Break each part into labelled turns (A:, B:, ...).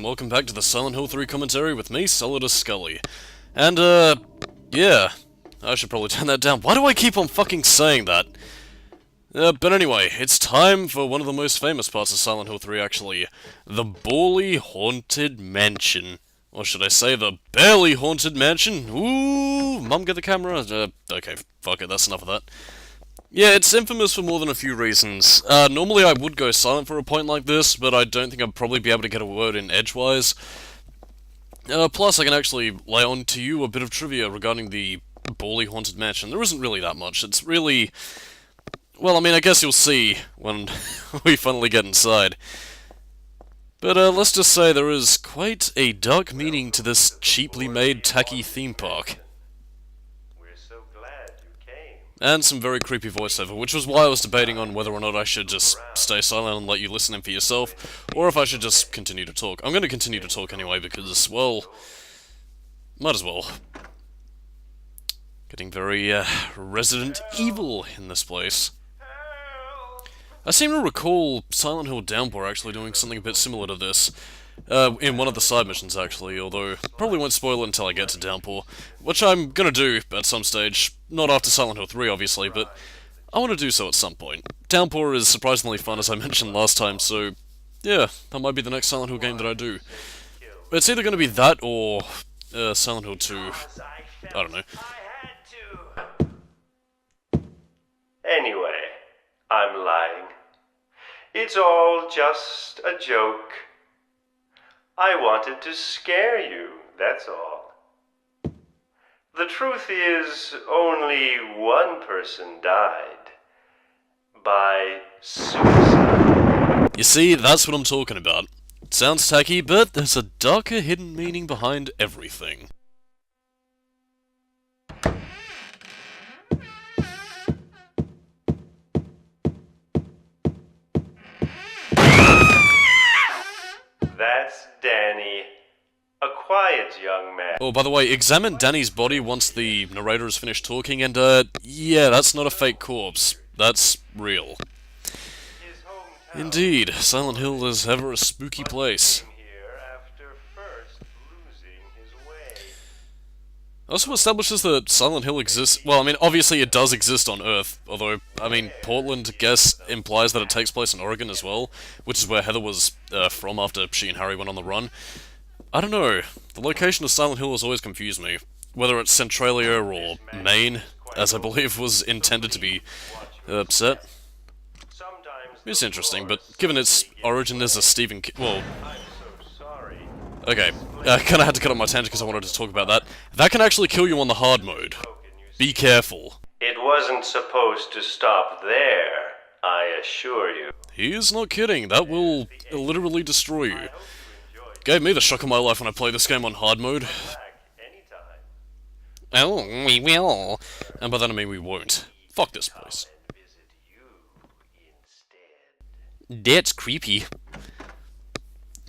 A: welcome back to the Silent Hill 3 commentary with me, Solidus-Skully. And, yeah, I should probably turn that down. Why do I keep on fucking saying that? But anyway, it's time for one of the most famous parts of Silent Hill 3, actually. The Barely Haunted Mansion. Or should I say the Barely Haunted Mansion? Ooh, Mum, get the camera? Okay, fuck it, that's enough of that. Yeah, it's infamous for more than a few reasons. Normally I would go silent for a point like this, but I don't think I'd probably be able to get a word in edgewise. Plus, I can actually lay on to you a bit of trivia regarding the Barely Haunted Mansion. There isn't really that much. It's really... well, I mean, I guess you'll see when we finally get inside. But let's just say there is quite a dark meaning to this cheaply made, tacky theme park. And some very creepy voiceover, which was why I was debating on whether or not I should just stay silent and let you listen in for yourself, or if I should just continue to talk. I'm going to continue to talk anyway because, well, might as well. Getting very, Resident Evil in this place. I seem to recall Silent Hill Downpour actually doing something a bit similar to this. In one of the side missions, actually, although probably won't spoil it until I get to Downpour, which I'm gonna do at some stage. Not after Silent Hill 3, obviously, but I want to do so at some point. Downpour is surprisingly fun, as I mentioned last time, so yeah, that might be the next Silent Hill game that I do. It's either gonna be that or Silent Hill 2. I don't know.
B: Anyway, I'm lying. It's all just a joke. I wanted to scare you, that's all. The truth is, only one person died. By suicide.
A: You see, that's what I'm talking about. It sounds tacky, but there's a darker hidden meaning behind everything.
B: That's Danny. A quiet young man.
A: Oh, by the way, examine Danny's body once the narrator has finished talking, and, yeah, that's not a fake corpse. That's real. Indeed, Silent Hill is ever a spooky place. Also establishes that Silent Hill exists... well, I mean, obviously it does exist on Earth, although, I mean, Portland, I guess, implies that it takes place in Oregon as well, which is where Heather was from after she and Harry went on the run. I don't know, the location of Silent Hill has always confused me, whether it's Centralia or Maine, as I believe was intended to be set. It's interesting, but given its origin as a Stephen King... well... okay, I kinda had to cut off my tangent because I wanted to talk about that. That can actually kill you on the hard mode. Be careful.
B: It wasn't supposed to stop there, I assure you.
A: He is not kidding, that will literally destroy you. Gave me the shock of my life when I played this game on hard mode. Oh, we will. And by that I mean we won't. Fuck this place. That's creepy.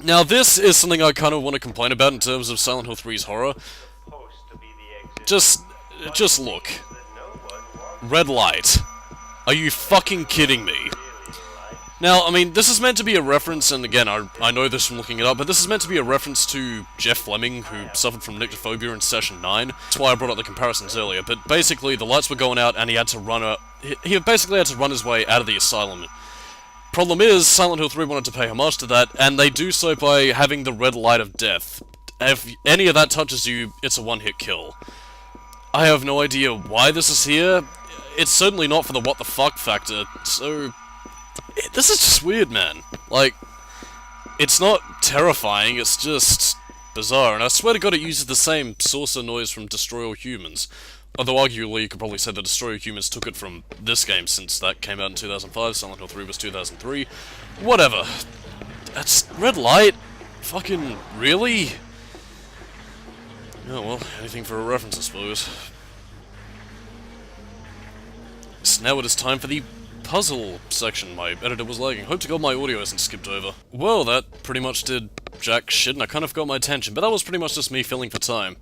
A: Now this is something I kind of want to complain about in terms of Silent Hill 3's horror. Just look. Red light. Are you fucking kidding me? Now, I mean, this is meant to be a reference, and again, I know this from looking it up, but this is meant to be a reference to Jeff Fleming, who suffered from nyctophobia in Session 9. That's why I brought up the comparisons earlier, but basically the lights were going out and he had to run he basically had to run his way out of the asylum. Problem is, Silent Hill 3 wanted to pay homage to that, and they do so by having the red light of death. If any of that touches you, it's a one-hit kill. I have no idea why this is here. It's certainly not for the what the fuck factor, so... this is just weird, man. Like, it's not terrifying, it's just bizarre, and I swear to God it uses the same saucer noise from Destroy All Humans. Although arguably you could probably say that Destroy All Humans took it from this game, since that came out in 2005, Silent Hill 3 was 2003. Whatever. That's red light? Fucking really? Oh well, anything for a reference, I suppose. So now it is time for the puzzle section. My editor was lagging. Hope to God my audio isn't skipped over. Well, that pretty much did jack shit, and I kind of got my attention, but that was pretty much just me filling for time.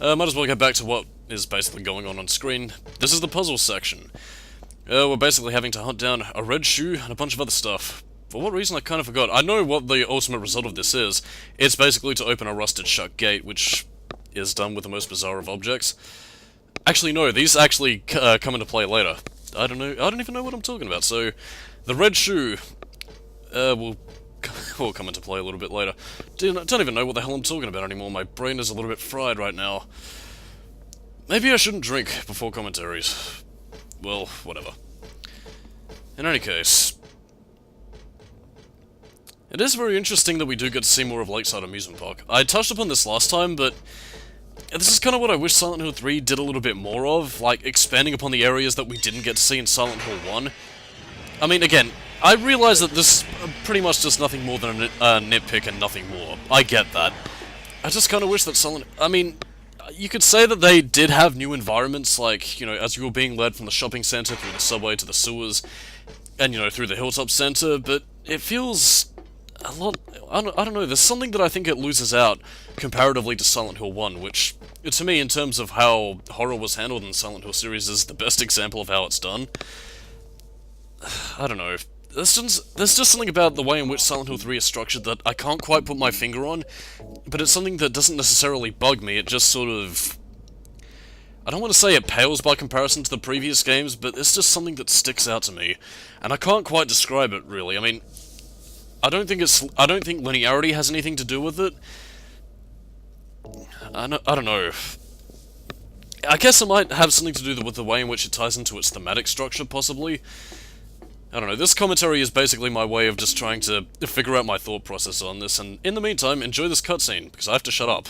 A: Might as well get back to what is basically going on screen. This is the puzzle section. We're basically having to hunt down a red shoe and a bunch of other stuff. For what reason, I kind of forgot. I know what the ultimate result of this is. It's basically to open a rusted shut gate, which is done with the most bizarre of objects. Actually, no, these actually come into play later. I don't even know what I'm talking about, so... The red shoe... will come into play a little bit later. Don't even know what the hell I'm talking about anymore. My brain is a little bit fried right now. Maybe I shouldn't drink before commentaries. Well, whatever. In any case... It is very interesting that we do get to see more of Lakeside Amusement Park. I touched upon this last time, but... This is kind of what I wish Silent Hill 3 did a little bit more of, like, expanding upon the areas that we didn't get to see in Silent Hill 1. I mean, again, I realize that this is pretty much just nothing more than a nitpick and nothing more. I get that. I just kind of wish that I mean, you could say that they did have new environments, like, you know, as you were being led from the shopping center through the subway to the sewers, and, you know, through the Hilltop Center, but it feels... a lot... I don't know, there's something that I think it loses out comparatively to Silent Hill 1, which, to me, in terms of how horror was handled in the Silent Hill series, is the best example of how it's done. I don't know. There's just something about the way in which Silent Hill 3 is structured that I can't quite put my finger on, but it's something that doesn't necessarily bug me, it just sort of... I don't want to say it pales by comparison to the previous games, but it's just something that sticks out to me, and I can't quite describe it, really. I mean... I don't think linearity has anything to do with it. I don't know. I guess it might have something to do with the way in which it ties into its thematic structure, possibly. I don't know, this commentary is basically my way of just trying to figure out my thought process on this, and in the meantime, enjoy this cutscene, because I have to shut up.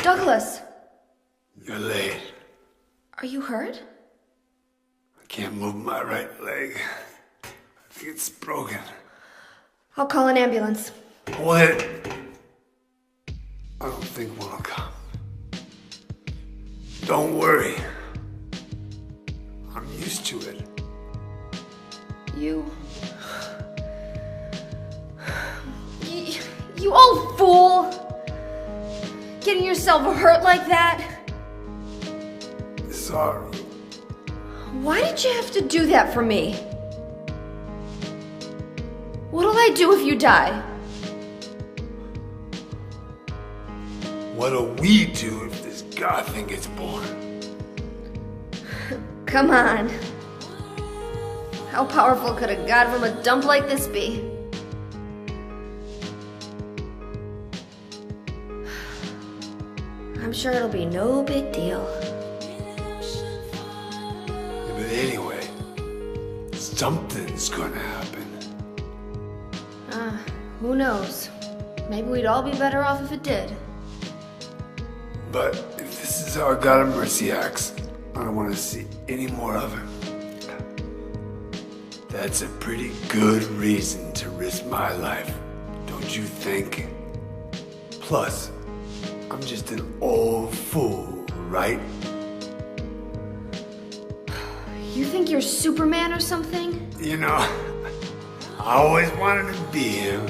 C: Douglas!
D: You're late.
C: Are you hurt?
D: I can't move my right leg. I think it's broken.
C: I'll call an ambulance.
D: What? I don't think one will come. Don't worry. I'm used to it.
C: You old fool! Getting yourself hurt like that?
D: Sorry.
C: Why did you have to do that for me? What'll I do if you die?
D: What'll we do if this god thing gets born?
C: Come on. How powerful could a god from a dump like this be? I'm sure it'll be no big deal.
D: Yeah, but anyway, something's gonna happen.
C: Who knows? Maybe we'd all be better off if it did.
D: But if this is how a god of mercy acts, I don't want to see any more of him. That's a pretty good reason to risk my life, don't you think? Plus, I'm just an old fool, right?
C: You think you're Superman or something?
D: You know, I always wanted to be him.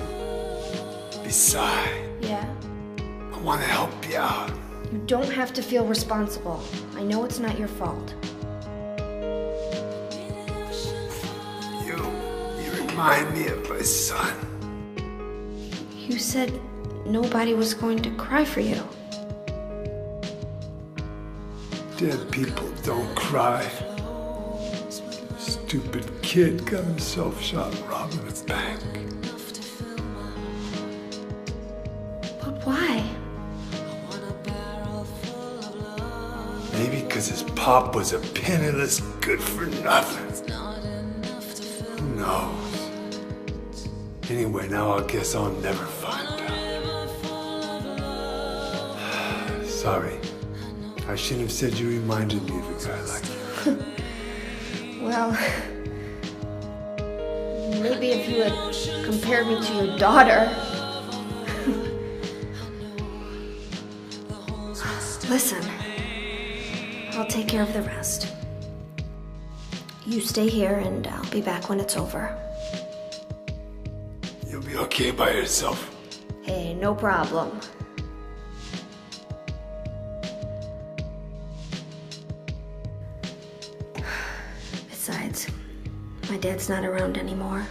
D: Besides,
C: Yeah?
D: I want to help you out.
C: You don't have to feel responsible. I know it's not your fault.
D: You remind me of my son.
C: You said nobody was going to cry for you.
D: Dead people don't cry. Stupid kid got himself shot robbing a bank.
C: But why?
D: Maybe because his pop was a penniless good-for-nothing. Who knows? Anyway, now I guess I'll never find out. Sorry. I shouldn't have said you reminded me of a guy like you.
C: Well, maybe if you had compared me to your daughter. Listen, I'll take care of the rest. You stay here and I'll be back when it's over.
D: You'll be okay by yourself.
C: Hey, no problem. Besides, my dad's not around anymore,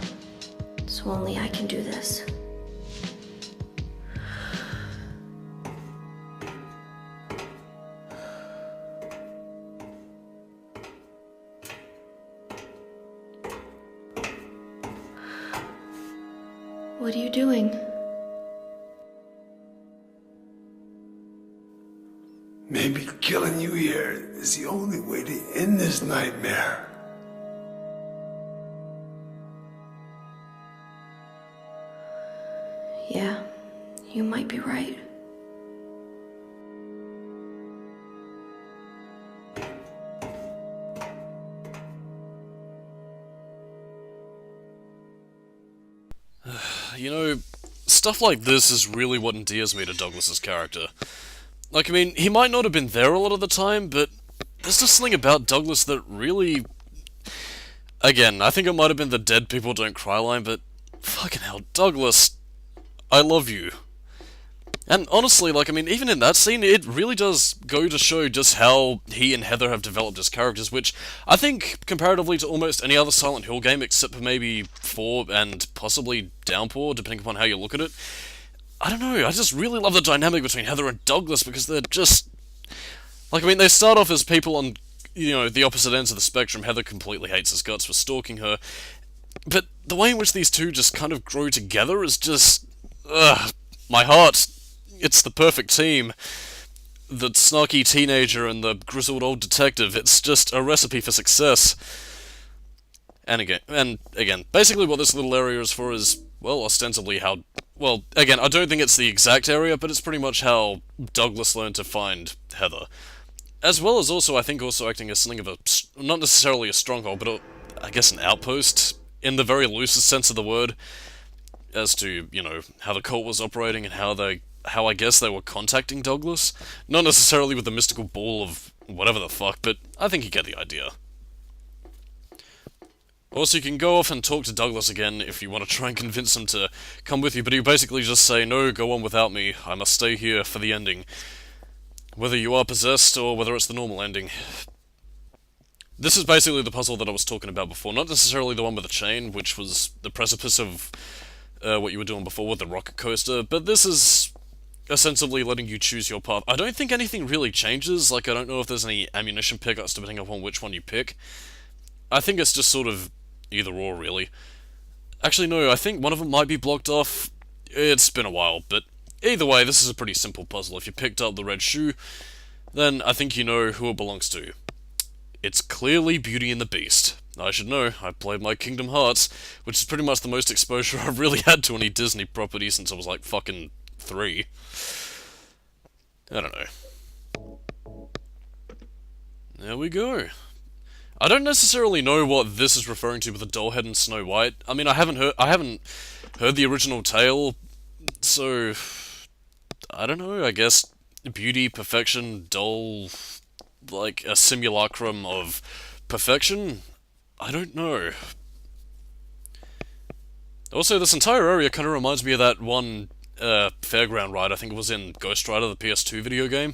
C: so only I can do this. What are you doing?
D: Maybe killing you here is the only way to end this nightmare.
C: Yeah, you might be right.
A: You know, stuff like this is really what endears me to Douglas's character. Like, I mean, he might not have been there a lot of the time, but there's just something about Douglas that really... Again, I think it might have been the dead people don't cry line, but fucking hell, Douglas, I love you. And honestly, like, I mean, even in that scene, it really does go to show just how he and Heather have developed as characters, which I think, comparatively to almost any other Silent Hill game, except for maybe 4 and possibly Downpour, depending upon how you look at it, I don't know, I just really love the dynamic between Heather and Douglas, because they're just... Like, I mean, they start off as people on, you know, the opposite ends of the spectrum. Heather completely hates his guts for stalking her, but the way in which these two just kind of grow together is just... Ugh, my heart... It's the perfect team. The snarky teenager and the grizzled old detective. It's just a recipe for success. And again, basically what this little area is for is, well, ostensibly how... Well, again, I don't think it's the exact area, but it's pretty much how Douglas learned to find Heather. As well as also, I think, also acting as something of a... Not necessarily a stronghold, but I guess an outpost, in the very loosest sense of the word, as to, you know, how the cult was operating and how I guess they were contacting Douglas. Not necessarily with the mystical ball of whatever the fuck, but I think you get the idea. Also, you can go off and talk to Douglas again if you want to try and convince him to come with you, but you basically just say, no, go on without me, I must stay here for the ending. Whether you are possessed or whether it's the normal ending. This is basically the puzzle that I was talking about before, not necessarily the one with the chain, which was the precipice of what you were doing before with the rocket coaster, but this is ostensibly letting you choose your path. I don't think anything really changes, like I don't know if there's any ammunition pickups depending upon which one you pick. I think it's just sort of either or, really. Actually, no, I think one of them might be blocked off. It's been a while, but either way, this is a pretty simple puzzle. If you picked up the red shoe, then I think you know who it belongs to. It's clearly Beauty and the Beast. I should know, I played my Kingdom Hearts, which is pretty much the most exposure I've really had to any Disney property since I was like fucking 3. I don't know. There we go. I don't necessarily know what this is referring to with the doll head and Snow White. I mean, I haven't heard the original tale, so I don't know. I guess beauty, perfection, doll, like a simulacrum of perfection. I don't know. Also, this entire area kind of reminds me of that one fairground ride. I think it was in Ghost Rider, the PS2 video game.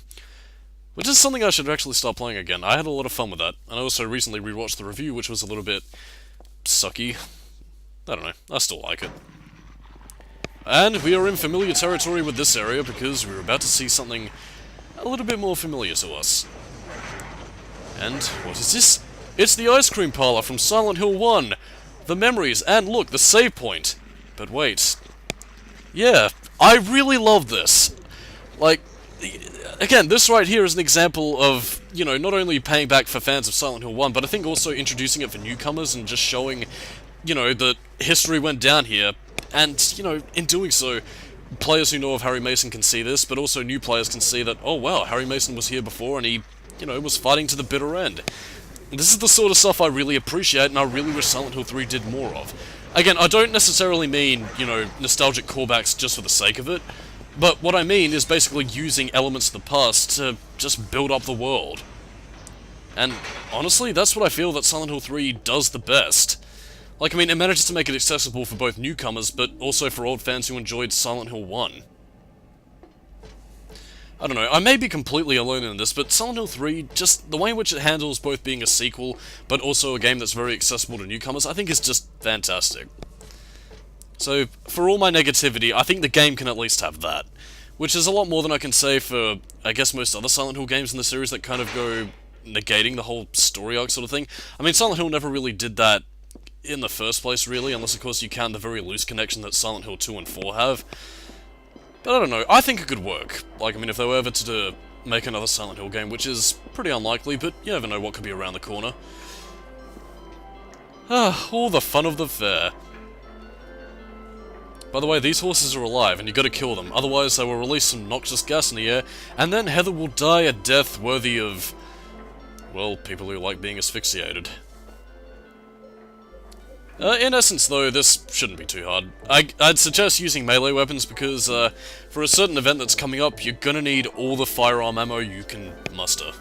A: Which is something I should actually start playing again. I had a lot of fun with that. And I also recently rewatched the review, which was a little bit sucky. I don't know. I still like it. And we are in familiar territory with this area because we're about to see something a little bit more familiar to us. And what is this? It's the ice cream parlor from Silent Hill 1! The memories, and look, the save point! But wait. Yeah, I really love this. Like, again, this right here is an example of, you know, not only paying back for fans of Silent Hill 1, but I think also introducing it for newcomers and just showing, you know, that history went down here. And, you know, in doing so, players who know of Harry Mason can see this, but also new players can see that, oh wow, Harry Mason was here before and he, you know, was fighting to the bitter end. This is the sort of stuff I really appreciate and I really wish Silent Hill 3 did more of. Again, I don't necessarily mean, you know, nostalgic callbacks just for the sake of it, But what I mean is basically using elements of the past to just build up the world. And honestly, that's what I feel that Silent Hill 3 does the best. Like, I mean, it manages to make it accessible for both newcomers, but also for old fans who enjoyed Silent Hill 1. I don't know, I may be completely alone in this, but Silent Hill 3, just the way in which it handles both being a sequel, but also a game that's very accessible to newcomers, I think is just fantastic. So, for all my negativity, I think the game can at least have that. Which is a lot more than I can say for, I guess, most other Silent Hill games in the series that kind of go negating the whole story arc sort of thing. I mean, Silent Hill never really did that in the first place, really, unless of course you count the very loose connection that Silent Hill 2 and 4 have. But I don't know, I think it could work. Like, I mean, if they were ever to make another Silent Hill game, which is pretty unlikely, but you never know what could be around the corner. Ah, all the fun of the fair. By the way, these horses are alive, and you gotta kill them, otherwise they will release some noxious gas in the air, and then Heather will die a death worthy of, well, people who like being asphyxiated. In essence, though, this shouldn't be too hard. I'd suggest using melee weapons because, for a certain event that's coming up, you're gonna need all the firearm ammo you can muster.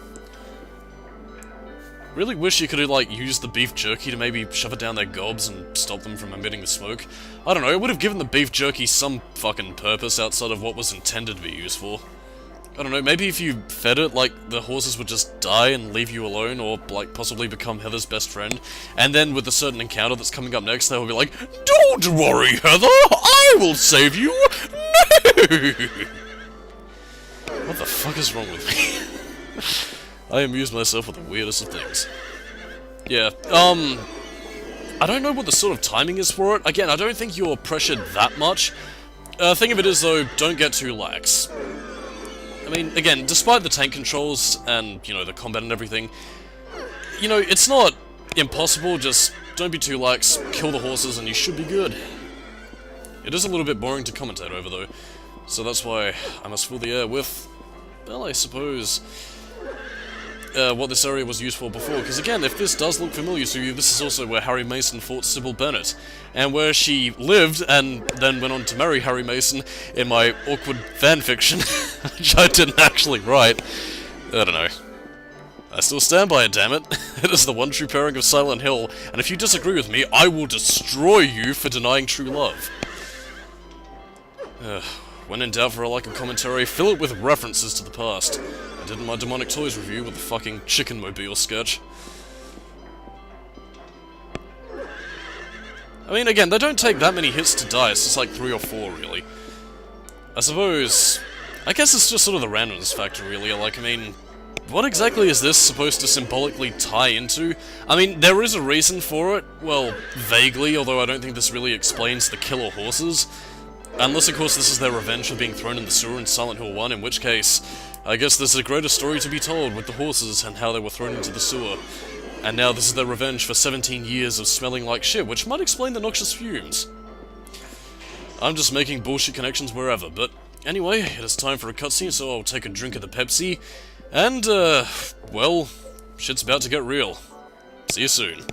A: Really wish you could, like, use the beef jerky to maybe shove it down their gobs and stop them from emitting the smoke. I don't know, it would have given the beef jerky some fucking purpose outside of what was intended to be used for. I don't know, maybe if you fed it, like, the horses would just die and leave you alone, or, like, possibly become Heather's best friend, and then with a certain encounter that's coming up next, they will be like, "Don't worry, Heather! I will save you! No!" What the fuck is wrong with me? I amuse myself with the weirdest of things. Yeah, I don't know what the sort of timing is for it. Again, I don't think you're pressured that much. Thing of it is, though, don't get too lax. I mean, again, despite the tank controls and, you know, the combat and everything, you know, it's not impossible, just don't be too lax, kill the horses and you should be good. It is a little bit boring to commentate over, though, so that's why I must fill the air with, well, I suppose, what this area was used for before, because again, if this does look familiar to you, this is also where Harry Mason fought Sybil Bennett, and where she lived, and then went on to marry Harry Mason in my awkward fanfiction, which I didn't actually write. I don't know. I still stand by it, damn it. It is the one true pairing of Silent Hill, and if you disagree with me, I will destroy you for denying true love. When in doubt for a lack of commentary, fill it with references to the past. I did in my Demonic Toys review with the fucking Chicken Mobile sketch. I mean, again, they don't take that many hits to die, it's just like 3 or 4, really. I suppose... I guess it's just sort of the randomness factor, really. Like, I mean, what exactly is this supposed to symbolically tie into? I mean, there is a reason for it, well, vaguely, although I don't think this really explains the killer horses. Unless, of course, this is their revenge for being thrown in the sewer in Silent Hill 1, in which case, I guess there's a greater story to be told with the horses and how they were thrown into the sewer. And now this is their revenge for 17 years of smelling like shit, which might explain the noxious fumes. I'm just making bullshit connections wherever, but anyway, it is time for a cutscene, so I'll take a drink of the Pepsi, and, well, shit's about to get real. See you soon.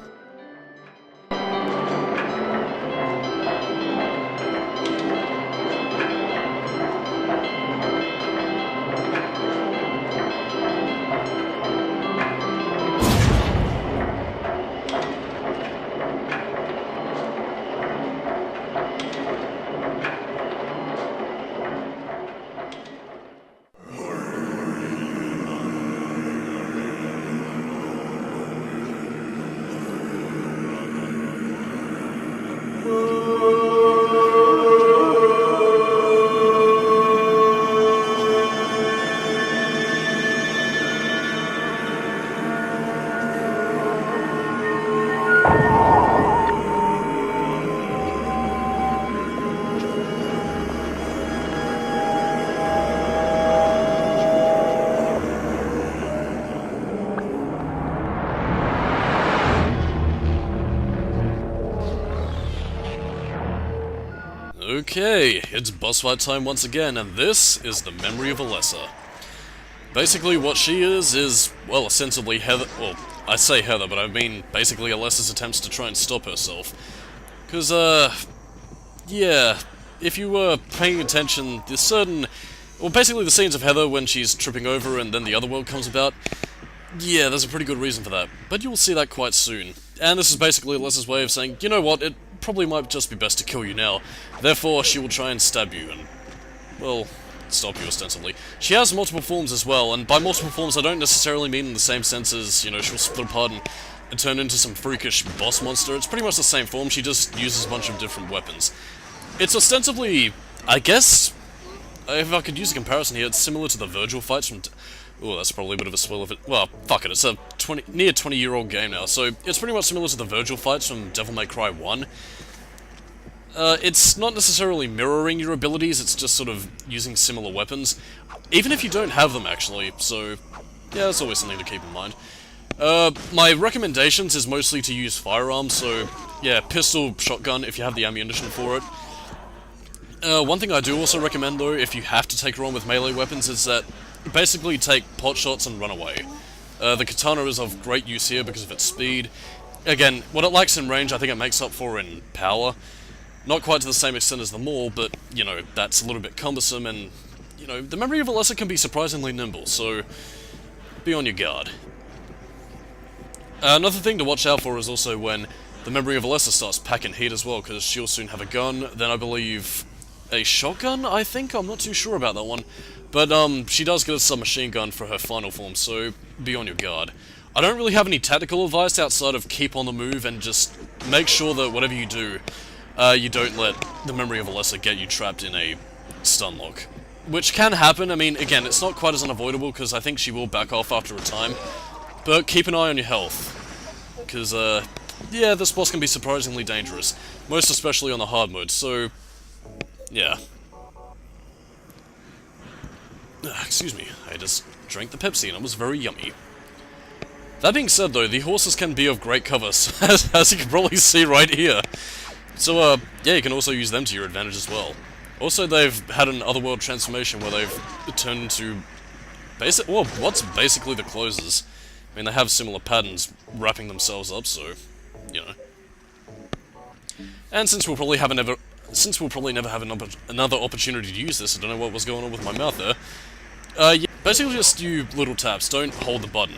A: Okay, it's boss fight time once again, and this is the memory of Alessa. Basically what she is, well, ostensibly Heather— well, I say Heather, but I mean basically Alessa's attempts to try and stop herself. Cause, yeah, if you were paying attention, there's certain... Well, basically the scenes of Heather when she's tripping over and then the other world comes about, yeah, there's a pretty good reason for that. But you'll see that quite soon. And this is basically Alessa's way of saying, you know what, it probably might just be best to kill you now. Therefore, she will try and stab you and, well, stop you ostensibly. She has multiple forms as well, and by multiple forms I don't necessarily mean in the same sense as, you know, she'll split apart and turn into some freakish boss monster. It's pretty much the same form, she just uses a bunch of different weapons. It's ostensibly, I guess, if I could use a comparison here, it's similar to the Virgil fights from... Oh, that's probably a bit of a spoiler of it. Well, fuck it, it's a near 20-year-old game now, so it's pretty much similar to the Virgil fights from Devil May Cry 1. It's not necessarily mirroring your abilities, it's just sort of using similar weapons. Even if you don't have them, actually, so... Yeah, that's always something to keep in mind. My recommendations is mostly to use firearms, so... Yeah, pistol, shotgun, if you have the ammunition for it. One thing I do also recommend, though, if you have to take her on with melee weapons, is that basically take pot shots and run away. The katana is of great use here because of its speed. Again, what it lacks in range, I think it makes up for in power. Not quite to the same extent as the maul, but, you know, that's a little bit cumbersome, and, you know, the memory of Alessa can be surprisingly nimble, so be on your guard. Another thing to watch out for is also when the memory of Alessa starts packing heat as well, because she'll soon have a gun, then I believe a shotgun, I think? I'm not too sure about that one. But, she does get a submachine gun for her final form, so be on your guard. I don't really have any tactical advice outside of keep on the move and just make sure that whatever you do, you don't let the memory of Alessa get you trapped in a stun lock. Which can happen, I mean, again, it's not quite as unavoidable because I think she will back off after a time. But keep an eye on your health. Because, yeah, this boss can be surprisingly dangerous. Most especially on the hard mode, so... Yeah. Excuse me, I just drank the Pepsi and it was very yummy. That being said though, the horses can be of great cover, as you can probably see right here. So, yeah, you can also use them to your advantage as well. Also, they've had an otherworld transformation where they've turned into... well, what's basically the closes. I mean, they have similar patterns wrapping themselves up, so, you know. And since we'll probably never have another opportunity to use this, I don't know what was going on with my mouth there. Yeah, basically just do little taps, don't hold the button.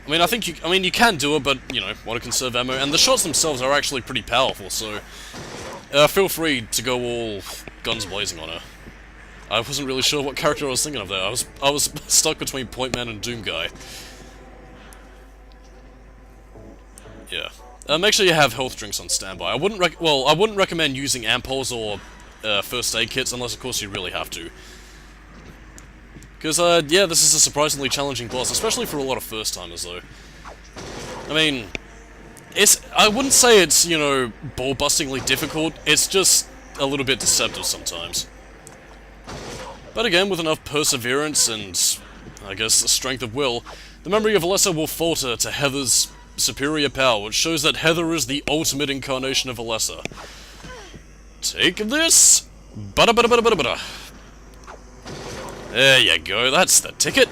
A: I mean, you can do it, but, you know, want to conserve ammo, and the shots themselves are actually pretty powerful, so... feel free to go all guns blazing on her. I wasn't really sure what character I was thinking of there, I was stuck between Point Man and Doom Guy. Yeah. Make sure you have health drinks on standby. I wouldn't recommend using ampoles or first aid kits unless, of course, you really have to. Because, yeah, this is a surprisingly challenging boss, especially for a lot of first-timers, though. I mean, I wouldn't say it's, you know, ball-bustingly difficult, it's just a little bit deceptive sometimes. But again, with enough perseverance and, I guess, a strength of will, the memory of Alessa will falter to Heather's superior power, which shows that Heather is the ultimate incarnation of Alessa. Take this! Bada bada bada bada bada. There you go, that's the ticket.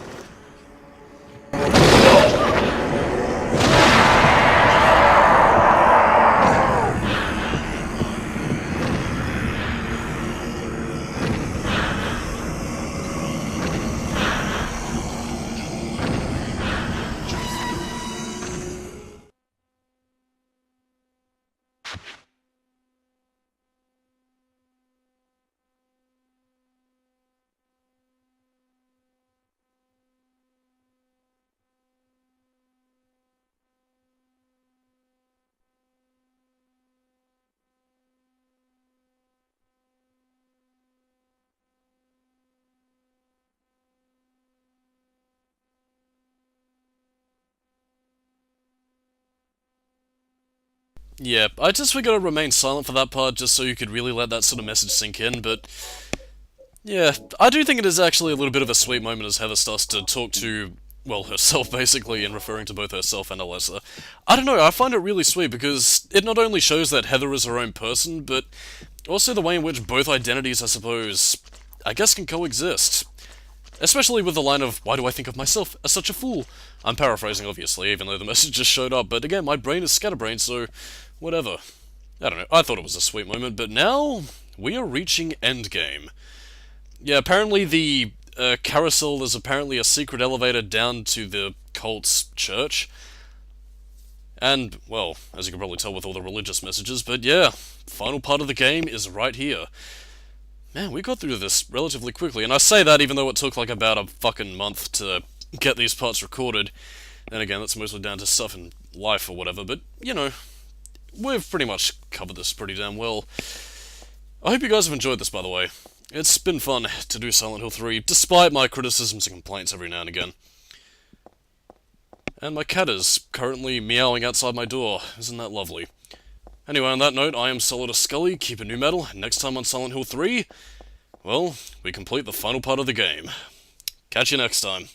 A: Yeah, I just figured I'd remain silent for that part just so you could really let that sort of message sink in, but... Yeah, I do think it is actually a little bit of a sweet moment as Heather starts to talk to, well, herself basically, and referring to both herself and Alessa. I don't know, I find it really sweet because it not only shows that Heather is her own person, but also the way in which both identities, I suppose, I guess can coexist. Especially with the line of, why do I think of myself as such a fool? I'm paraphrasing, obviously, even though the message just showed up, but again, my brain is scatterbrained, so whatever. I don't know, I thought it was a sweet moment, but now, we are reaching endgame. Yeah, apparently the carousel is apparently a secret elevator down to the cult's church. And, well, as you can probably tell with all the religious messages, but yeah, final part of the game is right here. Man, we got through this relatively quickly, and I say that even though it took like about a fucking month to get these parts recorded. And again, that's mostly down to stuff in life or whatever, but, you know, we've pretty much covered this pretty damn well. I hope you guys have enjoyed this, by the way. It's been fun to do Silent Hill 3, despite my criticisms and complaints every now and again. And my cat is currently meowing outside my door. Isn't that lovely? Anyway, on that note, I am Solidus-Skully, keep it new metal. Next time on Silent Hill 3, well, we complete the final part of the game. Catch you next time.